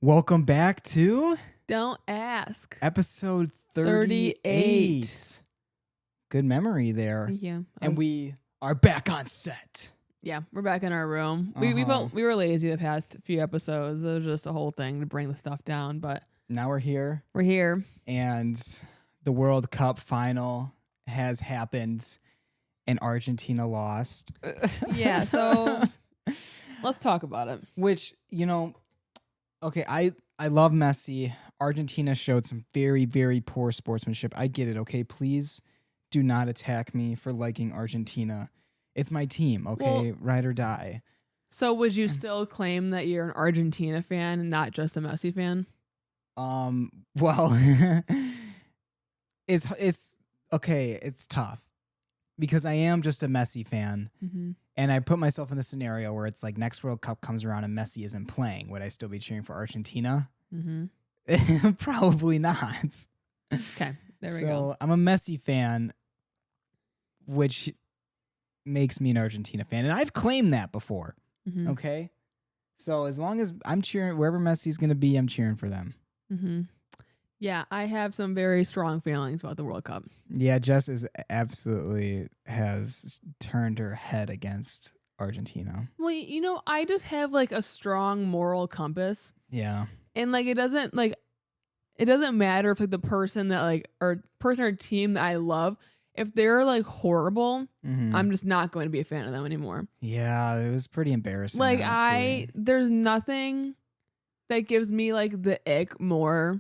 Welcome back to Don't Ask. episode 38. Good memory there. Thank you. And we are back on set. Yeah, we're back in our room. Uh-huh. We were lazy the past few episodes. It was just a whole thing to bring the stuff down, but Now we're here. we're here. And the World Cup final has happened and Argentina lost. Yeah, so let's talk about it. Which, okay, I love Messi. Argentina showed some very, very poor sportsmanship. I get it, okay? Please do not attack me for liking Argentina. It's my team, okay? Well, ride or die. So would you still claim that you're an Argentina fan and not just a Messi fan? Well, it's okay, it's tough because I am just a Messi fan. Mm-hmm. And I put myself in the scenario where it's like next World Cup comes around and Messi isn't playing. Would I still be cheering for Argentina? Mm-hmm. Probably not. Okay, there we go. So I'm a Messi fan, which makes me an Argentina fan. And I've claimed that before. Mm-hmm. Okay? So as long as I'm cheering, wherever Messi's going to be, I'm cheering for them. Mm-hmm. Yeah, I have some very strong feelings about the World Cup. Yeah, Jess has turned her head against Argentina. Well, I just have like a strong moral compass. Yeah. And like it doesn't matter if like the person or team that I love, if they're like horrible, Mm-hmm. I'm just not going to be a fan of them anymore. Yeah, it was pretty embarrassing. Like honestly. there's nothing that gives me like the ick more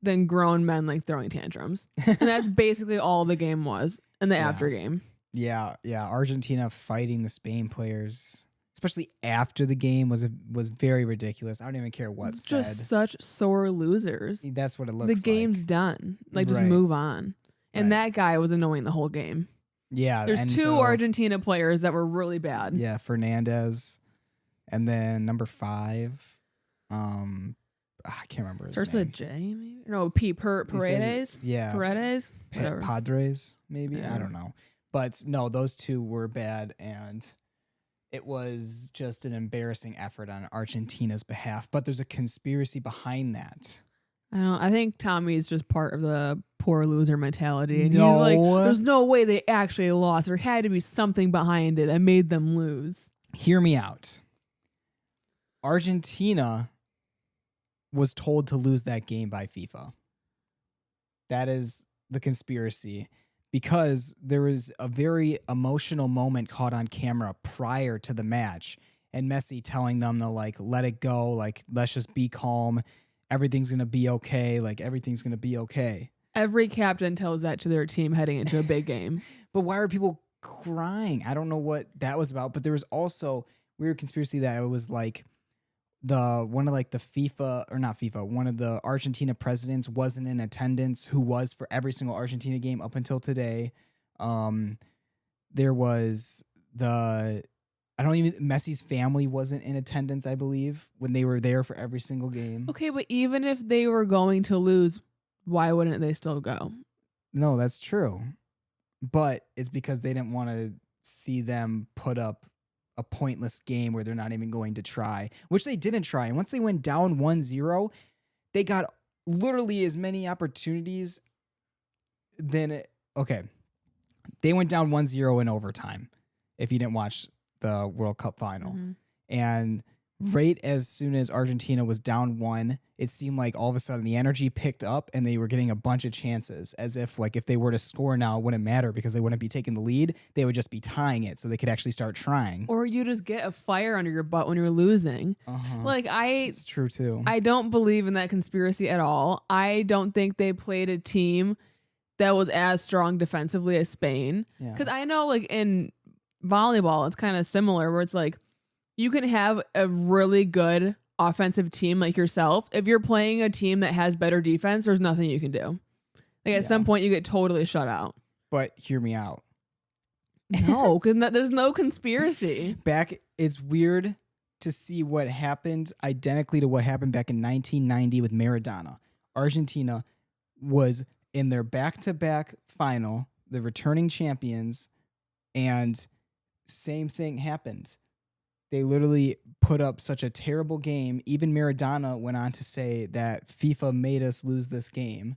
than grown men like throwing tantrums. And that's basically all the game was in the after game. Yeah. Argentina fighting the Spain players, especially after the game, was very ridiculous. I don't even care what said. Just such sore losers. That's what it looks The like. game's done. Like just Right. move on. And Right. that guy was annoying the whole game. Yeah. There's two Argentina players that were really bad. Yeah, Fernandez, and then number 5. I can't remember his Starts name. with a J, maybe? No, Paredes? Yeah. Paredes? Whatever. Padres, maybe? Yeah. I don't know. But no, those two were bad, and it was just an embarrassing effort on Argentina's behalf. But there's a conspiracy behind that. I think Tommy's just part of the poor loser mentality. And No. he's like, there's no way they actually lost. There had to be something behind it that made them lose. Hear me out. Argentina was told to lose that game by FIFA. That is the conspiracy, because there was a very emotional moment caught on camera prior to the match, and Messi telling them to like let it go, like let's just be calm, everything's gonna be okay, everything's gonna be okay. Every captain tells that to their team heading into a big game. But why are people crying? I don't know what that was about. But there was also weird conspiracy that it was like one of the Argentina presidents wasn't in attendance, who was for every single Argentina game up until today. There was Messi's family wasn't in attendance, I believe, when they were there for every single game. Okay, but even if they were going to lose, why wouldn't they still go? No, that's true. But it's because they didn't want to see them put up a pointless game where they're not even going to try, which they didn't try. And once they went down 1-0, they got literally as many opportunities they went down 1-0 in overtime, if you didn't watch the World Cup final. Mm-hmm. And right as soon as Argentina was down 1, it seemed like all of a sudden the energy picked up and they were getting a bunch of chances, as if if they were to score now, it wouldn't matter because they wouldn't be taking the lead. They would just be tying it so they could actually start trying. Or you just get a fire under your butt when you're losing. Uh-huh. It's true too. I don't believe in that conspiracy at all. I don't think they played a team that was as strong defensively as Spain. Because I know in volleyball, it's kind of similar where it's like, you can have a really good offensive team like yourself. If you're playing a team that has better defense, there's nothing you can do. At some point, you get totally shut out. But hear me out. No, because there's no conspiracy. It's weird to see what happened identically to what happened back in 1990 with Maradona. Argentina was in their back-to-back final, the returning champions, and same thing happened. They literally put up such a terrible game. Even Maradona went on to say that FIFA made us lose this game,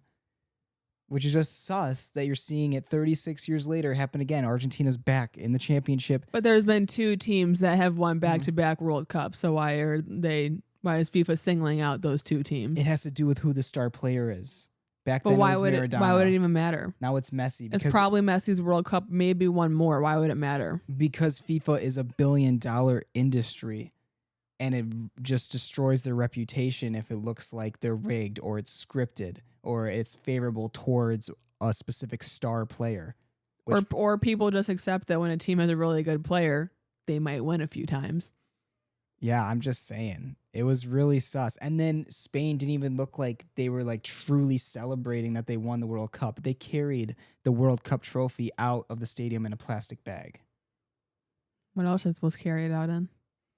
which is just sus that you're seeing it 36 years later happen again. Argentina's back in the championship. But there's been 2 teams that have won back-to-back World Cups. So why is FIFA singling out those 2 teams? It has to do with who the star player is. Back but then why it was would Maradona. why would it even matter? Now it's Messi. It's probably Messi's World Cup, maybe one more. Why would it matter? Because FIFA is a $1 billion industry, and it just destroys their reputation if it looks like they're rigged or it's scripted or it's favorable towards a specific star player. Or people just accept that when a team has a really good player, they might win a few times. Yeah, I'm just saying. It was really sus. And then Spain didn't even look like they were like truly celebrating that they won the World Cup. They carried the World Cup trophy out of the stadium in a plastic bag. What else are they supposed to carry it out in?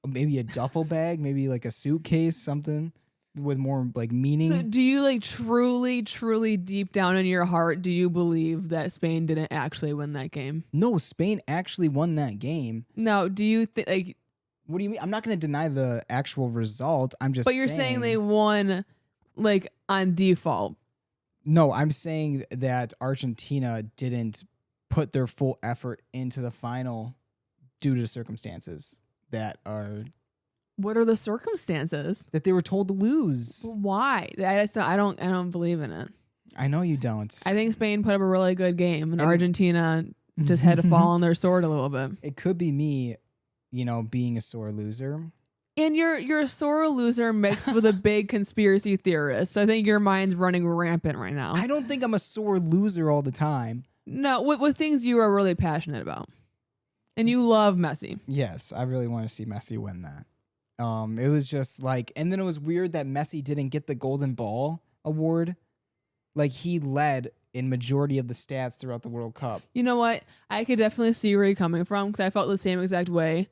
Maybe a duffel bag, maybe like a suitcase, something with more like meaning. So do you like truly deep down in your heart, do you believe that Spain didn't actually win that game? No, Spain actually won that game. No, do you think like... What do you mean? I'm not going to deny the actual result. I'm just But you're saying they won like on default. No, I'm saying that Argentina didn't put their full effort into the final due to circumstances that are... What are the circumstances? That they were told to lose. Why? I don't believe in it. I know you don't. I think Spain put up a really good game, and Argentina just had to fall on their sword a little bit. It could be me, being a sore loser. And you're a sore loser mixed with a big conspiracy theorist. I think your mind's running rampant right now. I don't think I'm a sore loser all the time. No, with things you are really passionate about. And you love Messi. Yes, I really want to see Messi win that. It was just like, and then it was weird that Messi didn't get the Golden Ball award. Like, he led in majority of the stats throughout the World Cup. You know what? I could definitely see where you're coming from, because I felt the same exact way.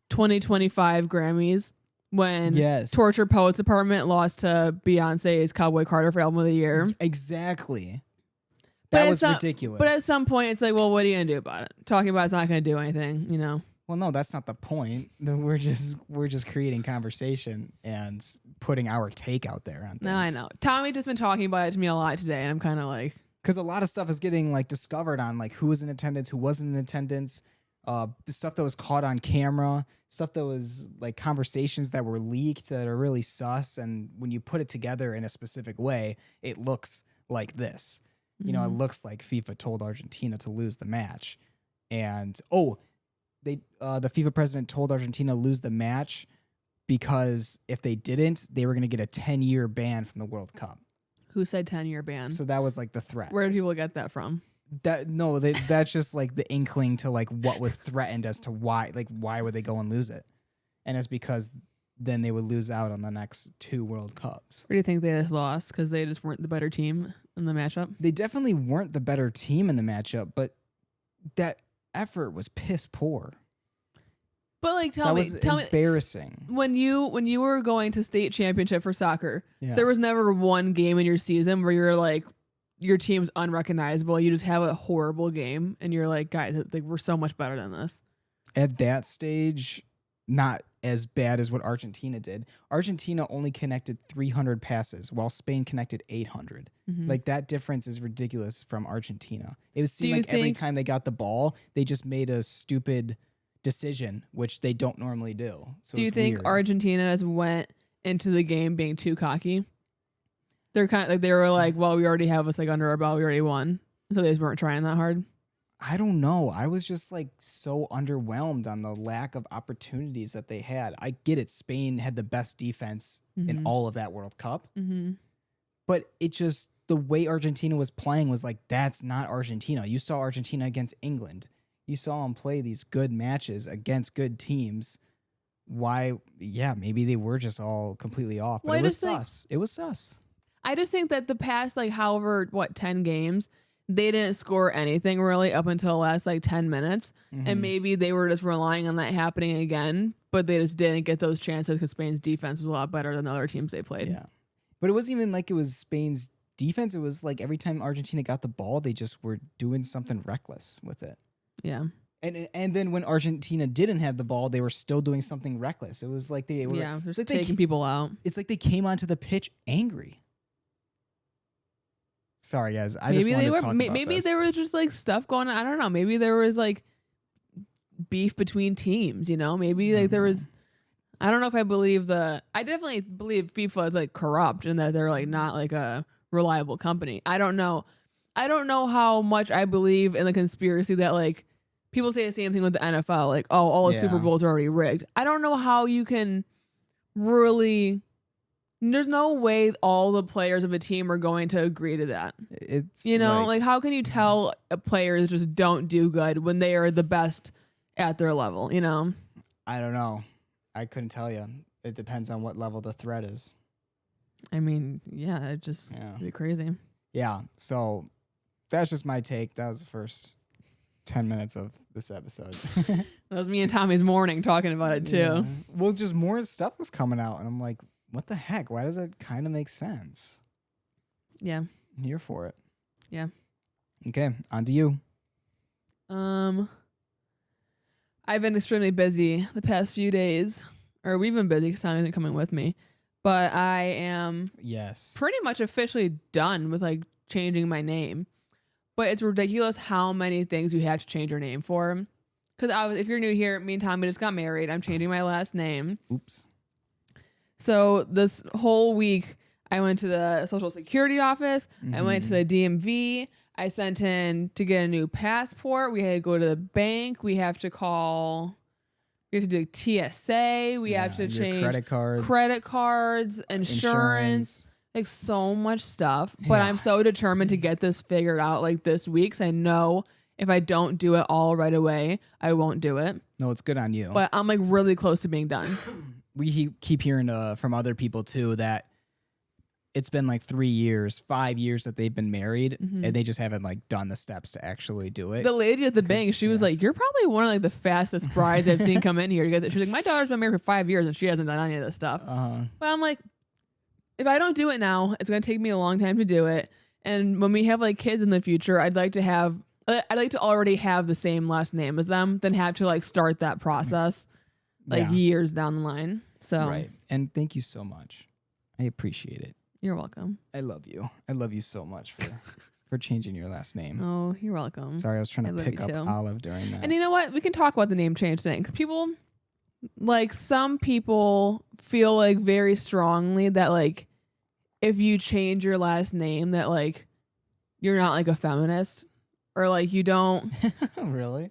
2025 Grammys, when Torture Poets Department lost to Beyonce's Cowboy Carter for Album of the Year. Exactly. That was ridiculous. But at some point, it's like, well, what are you going to do about it? Talking about it's not going to do anything, Well, no, that's not the point. We're just creating conversation and putting our take out there on things. No, I know. Tommy's just been talking about it to me a lot today, and I'm kind of like... Because a lot of stuff is getting like discovered on like who was in attendance, who wasn't in attendance, the stuff that was caught on camera, stuff that was like conversations that were leaked that are really sus. And when you put it together in a specific way, it looks like this. It looks like FIFA told Argentina to lose the match. And, the FIFA president told Argentina to lose the match because if they didn't, they were going to get a 10-year ban from the World Cup. Who said 10-year ban? So that was like the threat. Where do people get that from? That's just like the inkling to like what was threatened as to why would they go and lose it? And it's because then they would lose out on the next 2 World Cups. Or do you think they just lost because they just weren't the better team in the matchup? They definitely weren't the better team in the matchup, but that effort was piss poor. But like, tell me, embarrassing. When you were going to state championship for soccer, there was never one game in your season where you're like, your team's unrecognizable. You just have a horrible game, and you're like, guys, like, we're so much better than this. At that stage, not as bad as what Argentina did. Argentina only connected 300 passes, while Spain connected 800. Like, that difference is ridiculous from Argentina. It seemed like every time they got the ball, they just made a stupid decision, which they don't normally do. So do you think weird. Argentina has went into the game being too cocky? They're kind of like, they were like, well, we already have this like under our belt, we already won, so they just weren't trying that hard. I don't know. I was just like so underwhelmed on the lack of opportunities that they had. I get it. Spain had the best defense in all of that World Cup, but it just, the way Argentina was playing was like, that's not Argentina. You saw Argentina against England. You saw them play these good matches against good teams. Why? Yeah, maybe they were just all completely off. But it was sus. It was sus. I just think that the past, 10 games, they didn't score anything really up until the last 10 minutes. And maybe they were just relying on that happening again, but they just didn't get those chances because Spain's defense was a lot better than the other teams they played. Yeah. But it wasn't even like it was Spain's defense. It was like every time Argentina got the ball, they just were doing something reckless with it. Yeah. And then when Argentina didn't have the ball, they were still doing something reckless. It was like they were just like taking people out. It's like they came onto the pitch angry. Sorry, guys. I just wanted to talk about maybe this. there was just like stuff going on. I don't know. Maybe there was like beef between teams. Maybe like there was. I don't know if I believe I definitely believe FIFA is like corrupt and that they're like not like a reliable company. I don't know how much I believe in the conspiracy that like people say the same thing with the NFL, like, oh, all the Super Bowls are already rigged. I don't know how you can really. There's no way all the players of a team are going to agree to that. It's like how can you tell players just don't do good when they are the best at their level? I don't know. I couldn't tell you. It depends on what level the threat is. I mean, yeah, it just be crazy. Yeah. So that's just my take. That was the first 10 minutes of this episode. That was me and Tommy's morning talking about it too. Yeah. Well, just more stuff was coming out, and I'm like, what the heck? Why does it kind of make sense? Yeah. I'm here for it. Yeah. Okay, on to you. I've been extremely busy the past few days, or we've been busy because Tom isn't coming with me. But I am pretty much officially done with like changing my name. But it's ridiculous how many things you have to change your name for. Because if you're new here, me and Tommy just got married. I'm changing my last name. Oops. So this whole week, I went to the Social Security office. I went to the DMV. I sent in to get a new passport. We had to go to the bank. We have to do TSA. We have to change credit cards, insurance, like so much stuff. But I'm so determined to get this figured out like this week. 'Cause I know if I don't do it all right away, I won't do it. No, it's good on you. But I'm like really close to being done. We keep hearing from other people too that it's been like 5 years that they've been married, and they just haven't like done the steps to actually do it. The lady at the bank, she was like, "You're probably one of like the fastest brides I've seen come in here." She's like, "My daughter's been married for 5 years and she hasn't done any of this stuff." But I'm like, if I don't do it now, it's gonna take me a long time to do it. And when we have like kids in the future, I'd like to already have the same last name as them, than have to like start that process years down the line. So right. And thank you so much. I appreciate it. You're welcome. I love you. I love you so much for changing your last name. Oh, you're welcome. Sorry, I was trying to pick up Olive during that. And you know what? We can talk about the name change thing. Because some people feel like very strongly that like if you change your last name that like you're not like a feminist or like you don't. Really?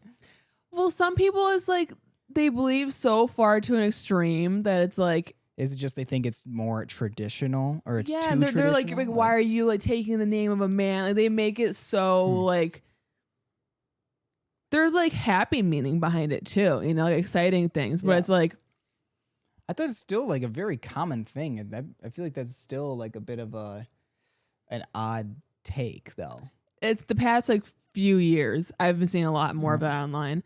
Well, some people is like they believe so far to an extreme that it's like. Is it just they think it's more traditional or it's too traditional? Yeah, they're like, why are you like taking the name of a man? Like they make it so like there's like happy meaning behind it too, like exciting things. But it's like I thought it's still like a very common thing, and I feel like that's still like a bit of an odd take though. It's the past like few years I've been seeing a lot more of that online.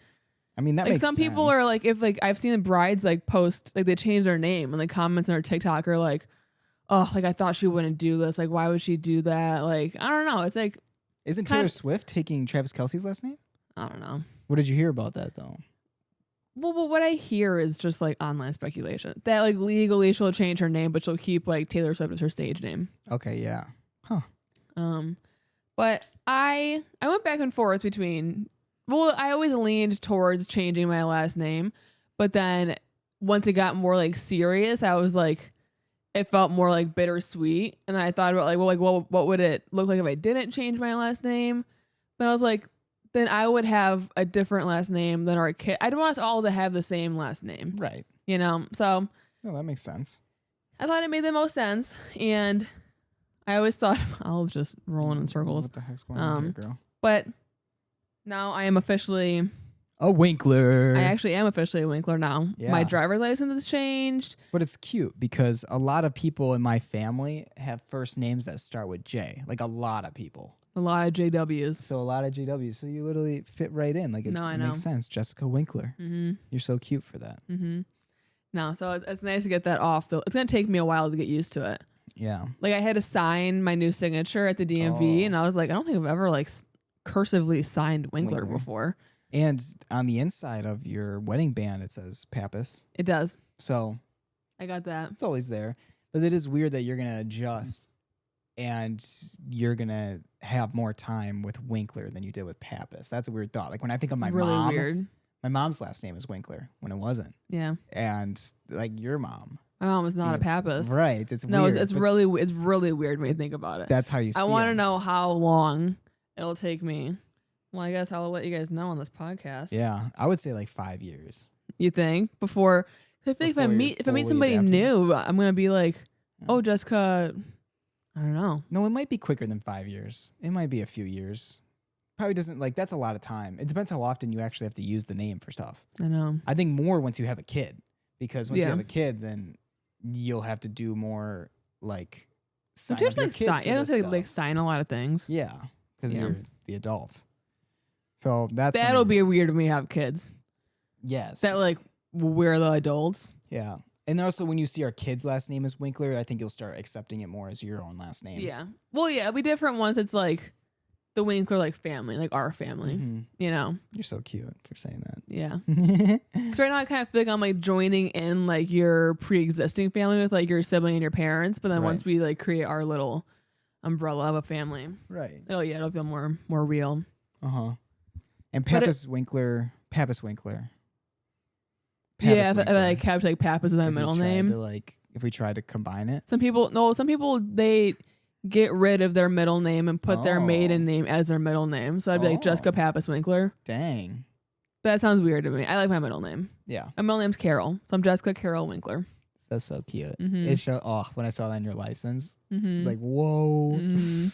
I mean, that like makes some sense. people are like, if like I've seen the brides like post like they change their name and the comments on her TikTok are like, oh, like I thought she wouldn't do this. Like, why would she do that? Like, I don't know. It's like, isn't Taylor Swift taking Travis Kelce's last name? I don't know. What did you hear about that though? Well, what I hear is just like online speculation that like legally she'll change her name, but she'll keep like Taylor Swift as her stage name. Okay, yeah, huh? But I went back and forth between. Well, I always leaned towards changing my last name, but then once it got more like serious, I was like, it felt more like bittersweet, and then I thought about what would it look like if I didn't change my last name? But I was like, then I would have a different last name than our kid. I don't want us all to have the same last name, right? So. No, that makes sense. I thought it made the most sense, and I always thought I was just rolling in circles. What the heck's going on here, girl? But. Now I am officially a Winkler. I actually am officially a Winkler now. Yeah. My driver's license has changed. But it's cute because a lot of people in my family have first names that start with J. Like a lot of people. A lot of JWs. So a lot of JWs. So you literally fit right in. Like it makes sense. Jessica Winkler. Mm-hmm. You're so cute for that. Mm-hmm. No, so it's nice to get that off. Though it's gonna take me a while to get used to it. Yeah. Like I had to sign my new signature at the DMV, and I was like, I don't think I've ever like cursively signed Winkler before. And on the inside of your wedding band, it says Pappas. It does. So I got that. it's always there. But it is weird that you're going to adjust and you're going to have more time with Winkler than you did with Pappas. That's a weird thought. Like when I think of my really mom, weird. My mom's last name is Winkler when it wasn't. Yeah. And like your mom. My mom was not a Pappas. Right. It's no, weird. it's really weird when you think about it. That's how you see I want to them. know how long it'll take me. Well, I guess I'll let you guys know on this podcast. Yeah. I would say like 5 years. You think? Before I think if I meet somebody new, I'm gonna be like, oh, Jessica, I don't know. No, it might be quicker than 5 years. It might be a few years. Probably doesn't, like, that's a lot of time. It depends how often you actually have to use the name for stuff. I know. I think more once you have a kid, because once you have a kid, then you'll have to do more like sign up your kid for this stuff. Like sign a lot of things. Yeah, because you're the adult. So that'll be weird when we have kids. Yes. That like we're the adults. Yeah. And also when you see our kid's last name is Winkler, I think you'll start accepting it more as your own last name. Yeah. Well, yeah, it'll be different once it's like the Winkler like family, like our family. Mm-hmm. You know. You're so cute for saying that. Yeah. Because right now I kind of feel like I'm like joining in like your pre-existing family with like your sibling and your parents, but then once we like create our little umbrella of a family, right? It'll feel more real. And Pappas Winkler. Pappas yeah, if I kept like Pappas as my middle name. If we tried to combine it. Some people they get rid of their middle name and put their maiden name as their middle name. So I'd be like Jessica Pappas Winkler. Dang. That sounds weird to me. I like my middle name. Yeah. My middle name's Carol. So I'm Jessica Carol Winkler. That's so cute. Mm-hmm. When I saw that in your license, it's like, whoa. Mm-hmm.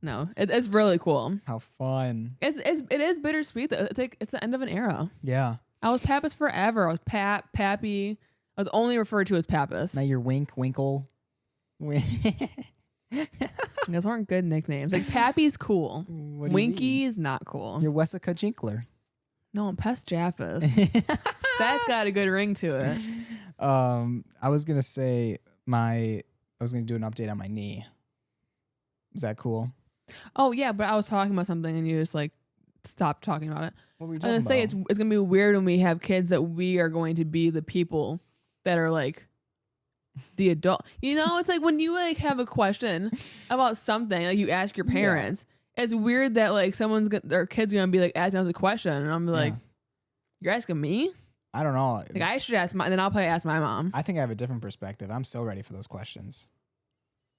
No, it's really cool. How fun. It is bittersweet though. It's the end of an era. Yeah. I was Pappas forever. I was Pappy. I was only referred to as Pappas. Now you're Winkle. Those aren't good nicknames. Like Pappy's cool. Winky is not cool. You're Wessica Jinkler. No, I'm Pest Jaffas. That's got a good ring to it. I was gonna say I was gonna do an update on my knee. Is that cool? Oh yeah, but I was talking about something and you just like stopped talking about it. What were you I was talking gonna say it's gonna be weird when we have kids that we are going to be the people that are like the adult. You know, it's like when you like have a question about something, like you ask your parents. It's weird that like their kid's gonna be like asking us a question, and I'm like, "You're asking me?" I don't know. Like I should ask then I'll probably ask my mom. I think I have a different perspective. I'm so ready for those questions.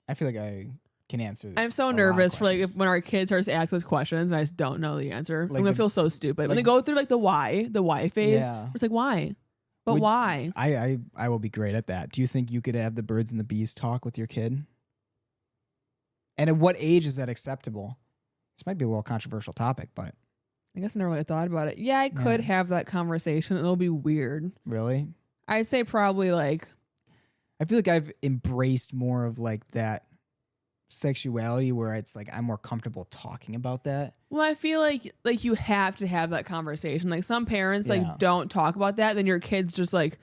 I feel like I can answer. I'm so nervous for like when our kids start to ask us questions and I just don't know the answer. Like I'm gonna feel so stupid when they go through like the why phase. Yeah. It's like why, but why? I will be great at that. Do you think you could have the birds and the bees talk with your kid? And at what age is that acceptable? This might be a little controversial topic, but I guess I never really thought about it. Yeah, I could have that conversation. It'll be weird. Really? I'd say probably like. I feel like I've embraced more of like that sexuality where it's like I'm more comfortable talking about that. Well, I feel like you have to have that conversation. Like some parents like don't talk about that, then your kid's just like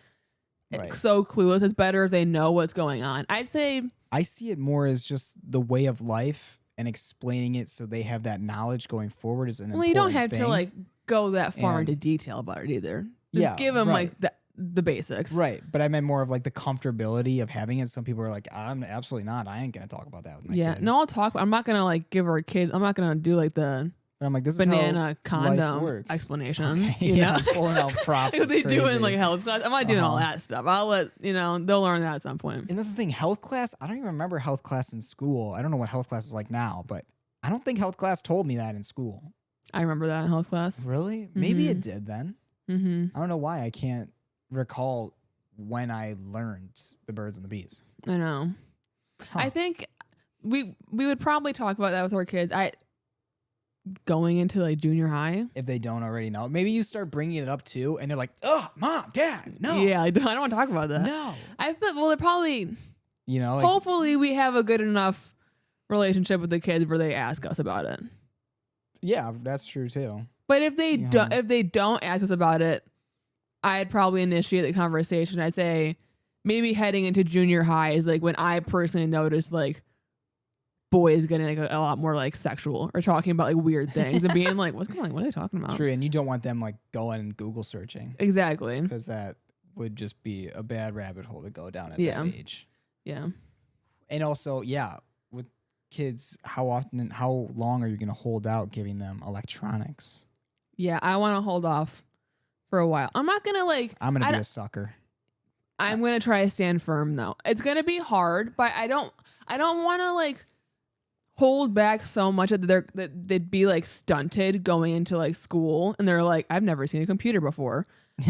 so clueless. It's better if they know what's going on. I'd say I see it more as just the way of life and explaining it so they have that knowledge going forward is an important thing. Well, you don't have to like go that far into detail about it either. Just give them like the basics. Right. But I meant more of like the comfortability of having it. Some people are like, I'm absolutely not. I ain't going to talk about that with my kid. No, I'll talk. I'm not going to like give her a kid. I'm not going to do like the but I'm like, this banana is how condom explanation. Okay. You know? Pulling out props. What they do in like health class. I'm not doing all that stuff. I'll let, they'll learn that at some point. And that's the thing. Health class, I don't even remember health class in school. I don't know what health class is like now, but I don't think health class told me that in school. I remember that in health class. Really? Maybe it did then. Mm-hmm. I don't know why I can't recall when I learned the birds and the bees. I know. I think we would probably talk about that with our kids. Going into like junior high. If they don't already know. Maybe you start bringing it up too and they're like, oh, mom, dad, no. Yeah, I don't want to talk about that. No. I feel, well, they're probably, like, hopefully we have a good enough relationship with the kids where they ask us about it. Yeah, that's true too. But if they don't ask us about it, I'd probably initiate the conversation. I'd say maybe heading into junior high is like when I personally noticed like boys getting like a lot more like sexual or talking about like weird things and being like, what's going on? What are they talking about? True, and you don't want them like going and Google searching. Exactly. Because that would just be a bad rabbit hole to go down at that age. Yeah. And also, with kids, how often and how long are you going to hold out giving them electronics? Yeah, I want to hold off for a while. I'm not going to like... I'm going to be a sucker. I'm going to try to stand firm though. It's going to be hard, but I don't want to like hold back so much that they'd be like stunted going into like school and they're like, I've never seen a computer before.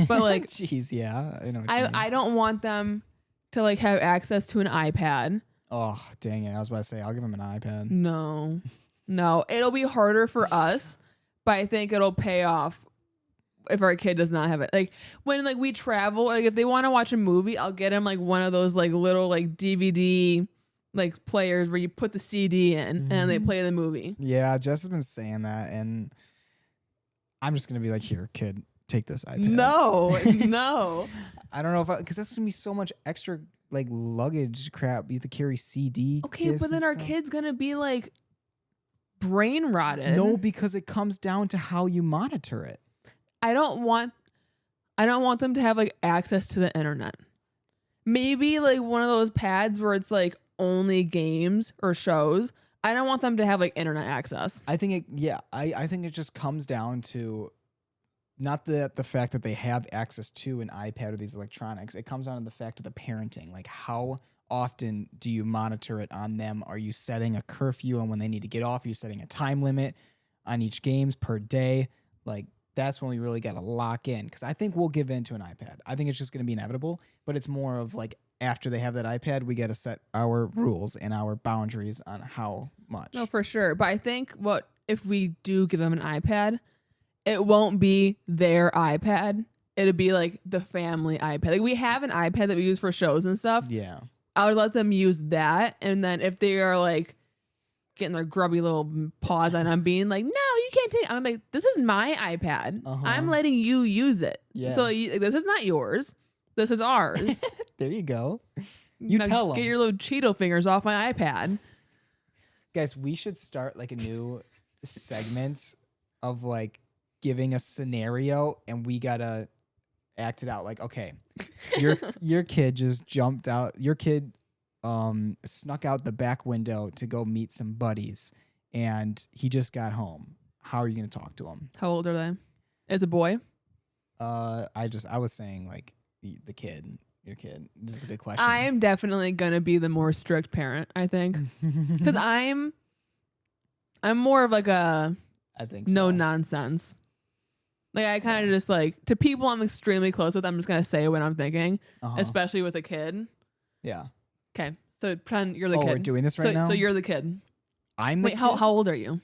But like, jeez, yeah, I know. What I don't want them to like have access to an iPad. Oh, dang it! I was about to say I'll give them an iPad. No, it'll be harder for us, but I think it'll pay off if our kid does not have it. Like when like we travel, like if they want to watch a movie, I'll get them like one of those like little like DVD like players where you put the CD in and they play the movie. Yeah, Jess has been saying that, and I'm just gonna be like, here, kid, take this iPad. No. I don't know if because that's gonna be so much extra like luggage crap. You have to carry CD. Okay, but then our kid's gonna be like brain rotted. No, because it comes down to how you monitor it. I don't want them to have like access to the internet. Maybe like one of those pads where it's like only games or shows. I don't want them to have like internet access. I think I think it just comes down to not the fact that they have access to an iPad or these electronics. It comes down to the fact of the parenting. Like how often do you monitor it on them? Are you setting a curfew on when they need to get off? Are you setting a time limit on each games per day? Like that's when we really got to lock in, because I think we'll give in to an iPad. I think it's just going to be inevitable, but it's more of like after they have that iPad, we got to set our rules and our boundaries on how much. No, for sure. But I think if we do give them an iPad, it won't be their iPad. It'll be like the family iPad. Like we have an iPad that we use for shows and stuff. Yeah. I would let them use that. And then if they are like getting their grubby little paws on, I'm being like, no, you can't take it. I'm like, this is my iPad. I'm letting you use it. Yeah. So this is not yours. This is ours. There you go. You now tell them. Get your little Cheeto fingers off my iPad. Guys, we should start like a new segment of like giving a scenario and we gotta act it out. Like, okay, your kid just jumped out. Your kid snuck out the back window to go meet some buddies and he just got home. How are you gonna talk to him? How old are they? It's a boy. I was saying like the kid, your kid. This is a good question. I am definitely gonna be the more strict parent, I think, because I'm more of like a no nonsense. Like I kind of just like to people I'm extremely close with. I'm just gonna say what I'm thinking, especially with a kid. Yeah. Okay. So pretend you're the kid. We're doing this right now. So you're the kid. I'm the kid? How old are you?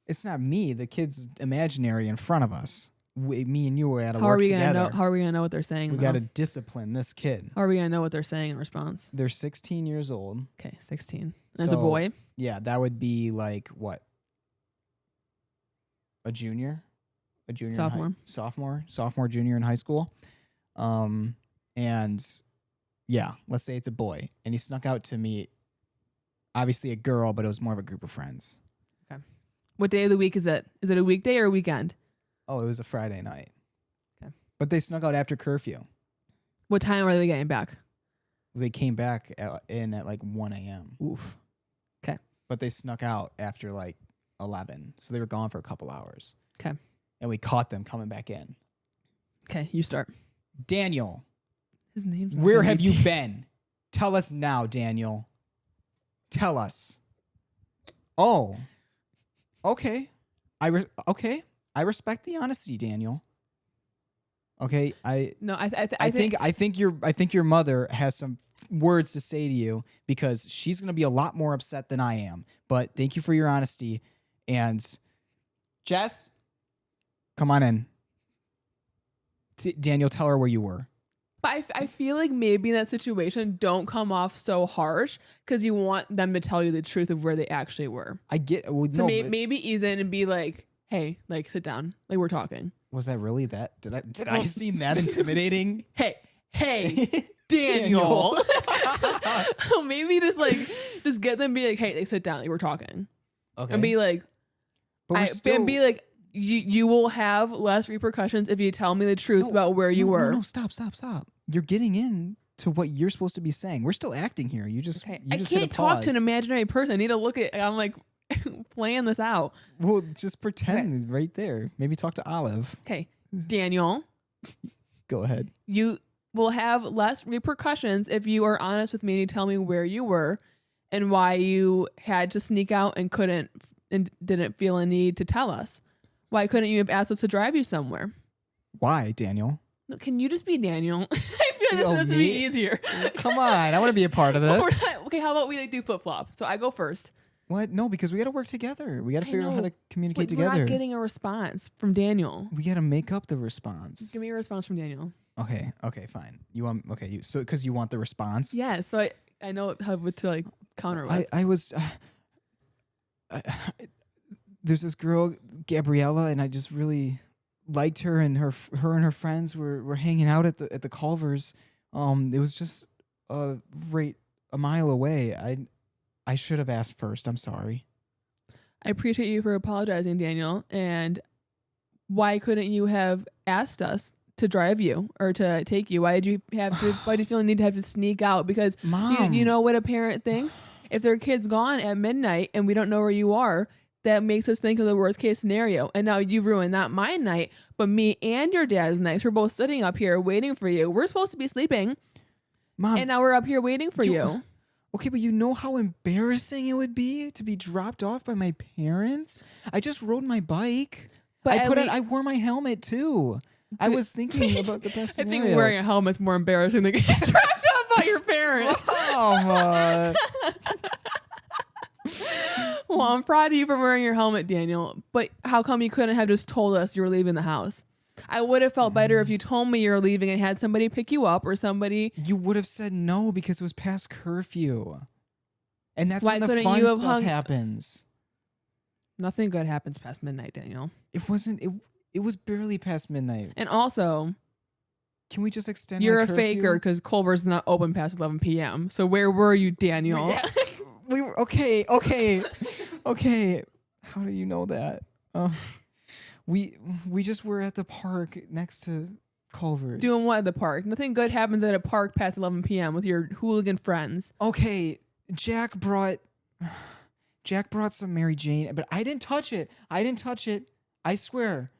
It's not me. The kid's imaginary in front of us. Me and you are at a work together. How are we gonna know what they're saying? We got to discipline this kid. How are we gonna know what they're saying in response? They're 16 years old. Okay, 16. As a boy. Yeah, that would be like what? A junior, sophomore, junior in high school. And yeah, let's say it's a boy, and he snuck out to meet, obviously a girl, but it was more of a group of friends. Okay. What day of the week is it? Is it a weekday or a weekend? Oh, it was a Friday night. Okay. But they snuck out after curfew. What time are they getting back? They came back at like 1 a.m. Oof. Okay. But they snuck out after like 11. So they were gone for a couple hours. Okay. And we caught them coming back in. Okay, you start. Daniel. His name's where have you been? Tell us now, Daniel. Tell us. Oh. Okay. I respect the honesty, Daniel. Okay, I think your mother has some words to say to you, because she's gonna be a lot more upset than I am. But thank you for your honesty. And Jess, come on in. Daniel, tell her where you were. But I feel like maybe in that situation, don't come off so harsh, because you want them to tell you the truth of where they actually were. I get. Well, so maybe ease in and be like, hey, like sit down, like we're talking. Was that really that? Did I seem that intimidating? Hey, Daniel. Maybe just get them, be like, hey, they sit down, like we're talking. Okay. And be like, and be like, you will have less repercussions if you tell me the truth about where you were. No, stop. You're getting in to what you're supposed to be saying. We're still acting here. You just can't talk to an imaginary person. I need to look at. I'm like playing this out. Well, just pretend right there. Maybe talk to Olive. Okay, Daniel. Go ahead. You will have less repercussions if you are honest with me and you tell me where you were and why you had to sneak out and couldn't and didn't feel a need to tell us. Why couldn't you have asked us to drive you somewhere? Why, Daniel? No, can you just be Daniel? I feel like this would be easier. Come on, I want to be a part of this. Okay, how about we do flip flop? So I go first. What? No, because we got to work together. We got to figure out how to communicate together. We're not getting a response from Daniel. We got to make up the response. Give me a response from Daniel. Okay, fine. You want so because you want the response? Yeah. So I know how to counter. I was. There's this girl, Gabriella, and I just really liked her, and her and her friends were hanging out at the Culvers. It was just right a mile away. I should have asked first. I'm sorry. I appreciate you for apologizing, Daniel. And why couldn't you have asked us to drive you or to take you? Why did you why do you feel the need to have to sneak out? Because Mom, you know what a parent thinks? If their kid's gone at midnight and we don't know where you are, that makes us think of the worst case scenario. And now you've ruined not my night, but me and your dad's night. We're both sitting up here waiting for you. We're supposed to be sleeping. Mom, and now we're up here waiting for you. Okay, but you know how embarrassing it would be to be dropped off by my parents? I just rode my bike. But I wore my helmet too. I was thinking about the best scenario. I think wearing a helmet's more embarrassing than getting dropped off by your parents. Well, I'm proud of you for wearing your helmet, Daniel. But how come you couldn't have just told us you were leaving the house? I would have felt better if you told me you were leaving and had somebody pick you up or somebody. You would have said no because it was past curfew. And that's when the fun stuff happens. Nothing good happens past midnight, Daniel. It wasn't. It was barely past midnight. And also, can we just extend? You're a faker because Culver's not open past 11 p.m. So where were you, Daniel? We were okay. How do you know that? We just were at the park next to Culver's. Doing what at the park? Nothing good happens at a park past 11 p.m. with your hooligan friends. Okay, Jack brought some Mary Jane, but I didn't touch it. I swear.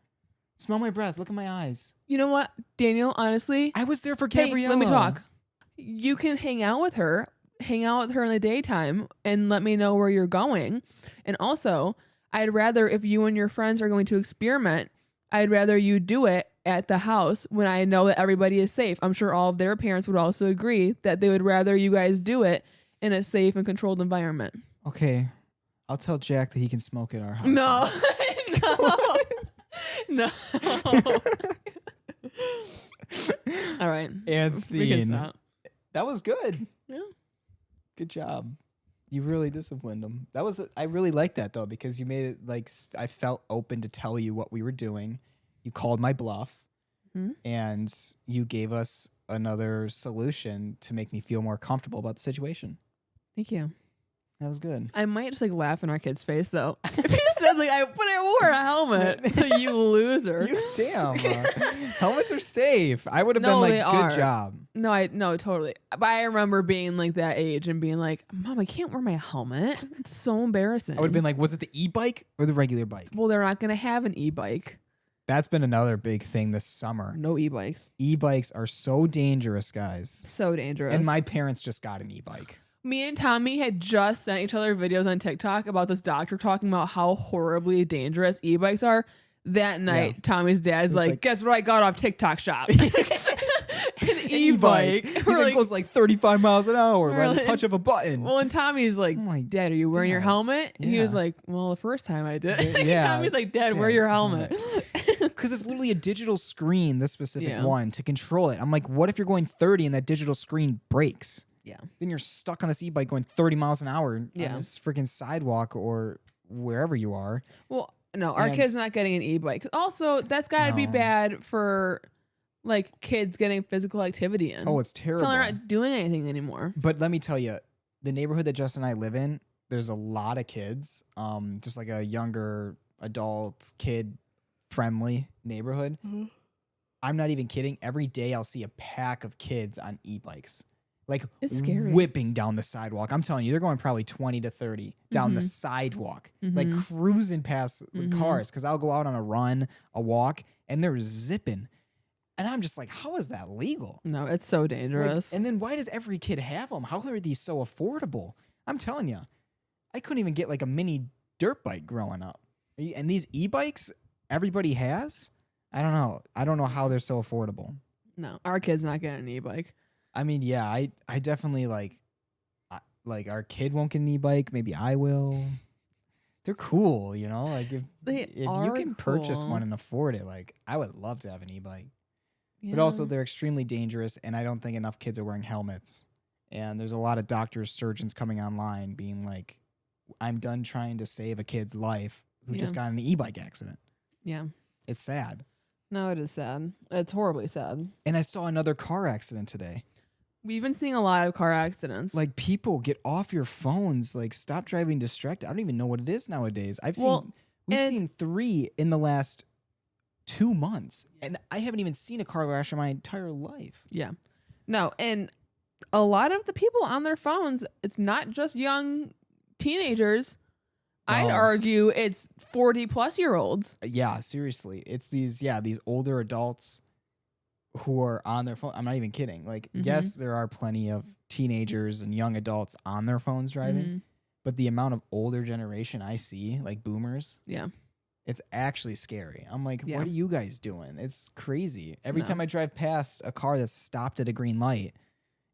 Smell my breath. Look at my eyes. You know what, Daniel? Honestly, I was there for Gabriella. Hey, let me talk. You can hang out with her in the daytime and let me know where you're going. And also, I'd rather, if you and your friends are going to experiment, I'd rather you do it at the house when I know that everybody is safe. I'm sure all of their parents would also agree that they would rather you guys do it in a safe and controlled environment. Okay. I'll tell Jack that he can smoke at our house. No. No. All right. And scene. That was good. Yeah. Good job. You really disciplined him. I really liked that though, because you made it like I felt open to tell you what we were doing. You called my bluff, and you gave us another solution to make me feel more comfortable about the situation. Thank you. That was good. I might just laugh in our kid's face though. If he says I wore a helmet. You loser. Damn. Helmets are safe. I would have been like, good job. No, totally. But I remember being like that age and being like, Mom, I can't wear my helmet. It's so embarrassing. I would have been like, was it the e-bike or the regular bike? Well, they're not going to have an e-bike. That's been another big thing this summer. No e-bikes. E-bikes are so dangerous, guys. So dangerous. And my parents just got an e-bike. Me and Tommy had just sent each other videos on TikTok about this doctor talking about how horribly dangerous e-bikes are. That night, Tommy's dad's like, guess what I got off TikTok shop? An e-bike. He's like, goes like 35 miles an hour by the touch of a button. Well, and Tommy's like, Dad, are you wearing your helmet? Yeah. He was like, well, the first time I did. Yeah. Tommy's like, Dad, wear your helmet. Because it's literally a digital screen, this specific one, to control it. I'm like, what if you're going 30 and that digital screen breaks? Yeah. Then you're stuck on this e-bike going 30 miles an hour on this freaking sidewalk or wherever you are. Well, no, our kid's not getting an e-bike. Also, that's got to be bad for like kids getting physical activity in. Oh, it's terrible. So they're not doing anything anymore. But let me tell you, the neighborhood that Justin and I live in, there's a lot of kids. Just like a younger adult kid friendly neighborhood. Mm-hmm. I'm not even kidding. Every day I'll see a pack of kids on e-bikes. Like it's scary. Whipping down the sidewalk. I'm telling you, they're going probably 20 to 30 down the sidewalk, like cruising past cars. Because I'll go out on a run, a walk, and they're zipping. And I'm just like, how is that legal? No, it's so dangerous. Like, and then why does every kid have them? How are these so affordable? I'm telling you, I couldn't even get like a mini dirt bike growing up. And these e-bikes everybody has? I don't know. I don't know how they're so affordable. No, our kid's not getting an e-bike. I mean, yeah, I definitely like our kid won't get an e-bike. Maybe I will. They're cool, you know. Like if you can purchase one and afford it, like I would love to have an e-bike. Yeah. But also they're extremely dangerous, and I don't think enough kids are wearing helmets. And there's a lot of doctors, surgeons coming online being like, I'm done trying to save a kid's life who just got in an e-bike accident. Yeah. It's sad. No, it is sad. It's horribly sad. And I saw another car accident today. We've been seeing a lot of car accidents. Like, people get off your phones. Like, stop driving distracted. I don't even know what it is nowadays. We've seen 3 in the last 2 months, and I haven't even seen a car crash in my entire life. Yeah. No, and a lot of the people on their phones, it's not just young teenagers. I'd argue it's 40-plus-year-olds. Yeah, seriously. It's these older adults who are on their phone. I'm not even kidding. Like, yes, there are plenty of teenagers and young adults on their phones driving, but the amount of older generation I see, like boomers, it's actually scary. I'm like, what are you guys doing? It's crazy. Every time I drive past a car that's stopped at a green light,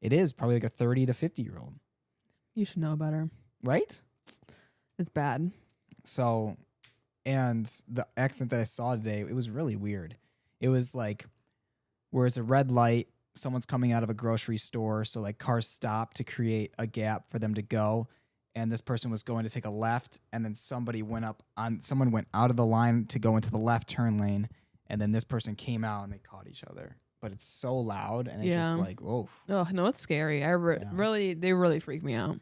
it is probably like a 30 to 50-year-old. You should know better. Right? It's bad. So, and the accident that I saw today, it was really weird. It was like, where it's a red light, someone's coming out of a grocery store, so like cars stop to create a gap for them to go, and this person was going to take a left, and then someone went out of the line to go into the left turn lane, and then this person came out and they caught each other. But it's so loud, and it's just like, whoa. Oh no, it's scary. They really freak me out.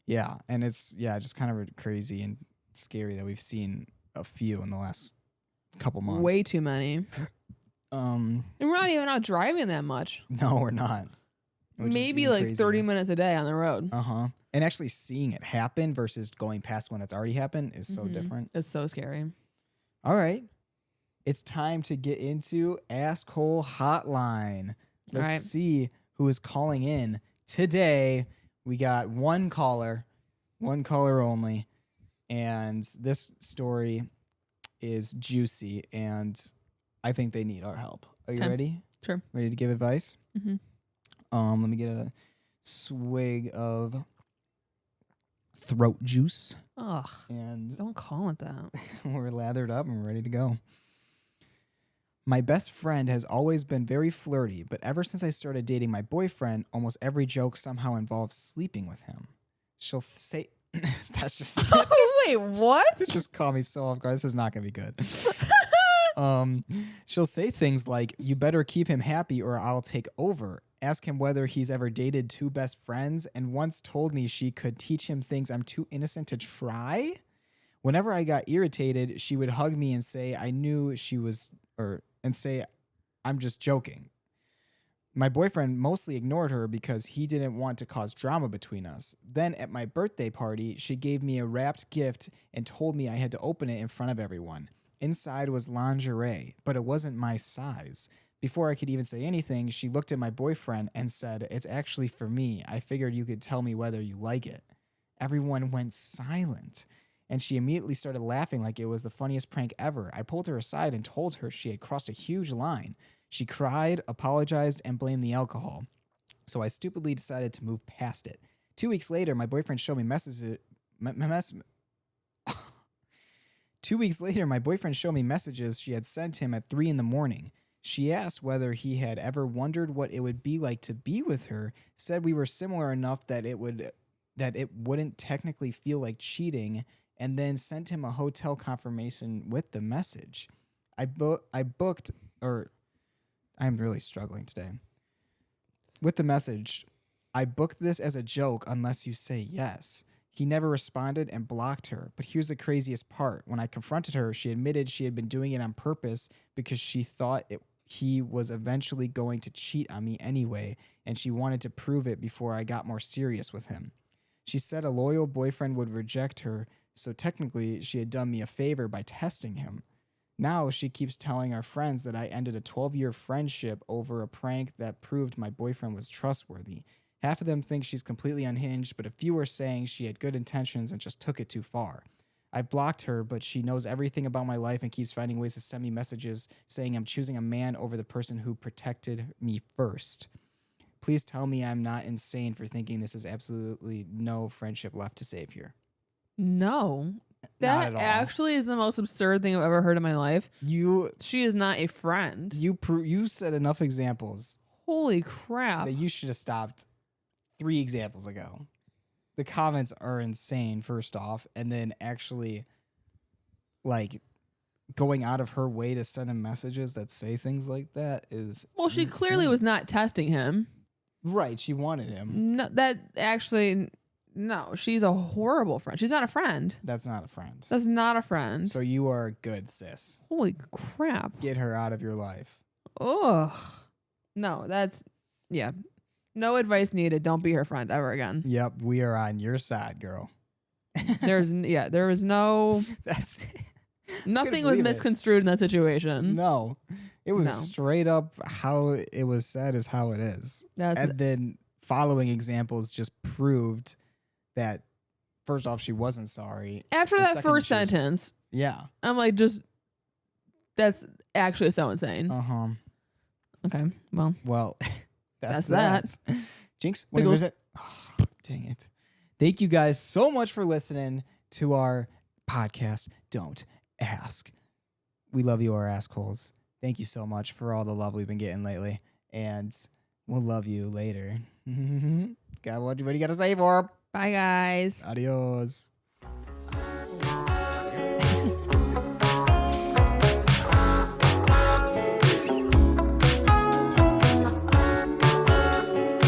Yeah, and it's just kind of crazy and scary that we've seen a few in the last couple months. Way too many. And we're not even out driving that much. No, we're not. Maybe like 30 minutes a day on the road. And actually seeing it happen versus going past one that's already happened is so different. It's so scary. All right. It's time to get into Askhole Hotline. Let's see who is calling in today. We got one caller only, and this story is juicy, and I think they need our help. Are you ready? Sure. Ready to give advice? Let me get a swig of throat juice. Ugh. And don't call it that. We're lathered up and we're ready to go. My best friend has always been very flirty, but ever since I started dating my boyfriend, almost every joke somehow involves sleeping with him. She'll say... Wait, what? That just caught me so off guard. This is not going to be good. She'll say things like, you better keep him happy or I'll take over. Ask him whether he's ever dated 2 best friends, and once told me she could teach him things I'm too innocent to try. Whenever I got irritated, she would hug me and say I'm just joking. My boyfriend mostly ignored her because he didn't want to cause drama between us. Then at my birthday party, she gave me a wrapped gift and told me I had to open it in front of everyone. Inside was lingerie, but it wasn't my size. Before I could even say anything, she looked at my boyfriend and said, "It's actually for me. I figured you could tell me whether you like it." Everyone went silent, and she immediately started laughing like it was the funniest prank ever. I pulled her aside and told her she had crossed a huge line. She cried, apologized, and blamed the alcohol. So I stupidly decided to move past it. 2 weeks later, my boyfriend showed me messages. 2 weeks later, my boyfriend showed me messages she had sent him at 3 a.m. She asked whether he had ever wondered what it would be like to be with her, said we were similar enough that it wouldn't technically feel like cheating, and then sent him a hotel confirmation with the message. I I'm really struggling today. With the message, I booked this as a joke unless you say yes. He never responded and blocked her. But here's the craziest part. When I confronted her, she admitted she had been doing it on purpose because she thought he was eventually going to cheat on me anyway, and she wanted to prove it before I got more serious with him. She said a loyal boyfriend would reject her, so technically she had done me a favor by testing him. Now she keeps telling our friends that I ended a 12-year friendship over a prank that proved my boyfriend was trustworthy. Half of them think she's completely unhinged, but a few are saying she had good intentions and just took it too far. I blocked her, but she knows everything about my life and keeps finding ways to send me messages saying I'm choosing a man over the person who protected me first. Please tell me I'm not insane for thinking this is absolutely no friendship left to save here. No. Not at That all. actually is the most absurd thing I've ever heard in my life. She is not a friend. You said enough examples. Holy crap. That you should have stopped 3 examples ago. The comments are insane, first off, and then actually, like, going out of her way to send him messages that say things like that is she insane. clearly was not testing him. Right, she wanted him. No, she's a horrible friend. She's not a friend. That's not a friend. That's not a friend. So you are good, sis. Holy crap. Get her out of your life. Ugh. No, yeah. No advice needed. Don't be her friend ever again. Yep, we are on your side, girl. There was no... That's... Nothing was misconstrued in that situation. No. It was straight up how it was said is how it is. Then following examples just proved that, first off, she wasn't sorry. After that first sentence, I'm like, that's actually so insane. Okay, well, that's that. Jinx, want to visit? Oh, dang it! Thank you guys so much for listening to our podcast. Don't ask. We love you, our assholes. Thank you so much for all the love we've been getting lately, and we'll love you later. God, what do you got to say for? Bye, guys. Adios.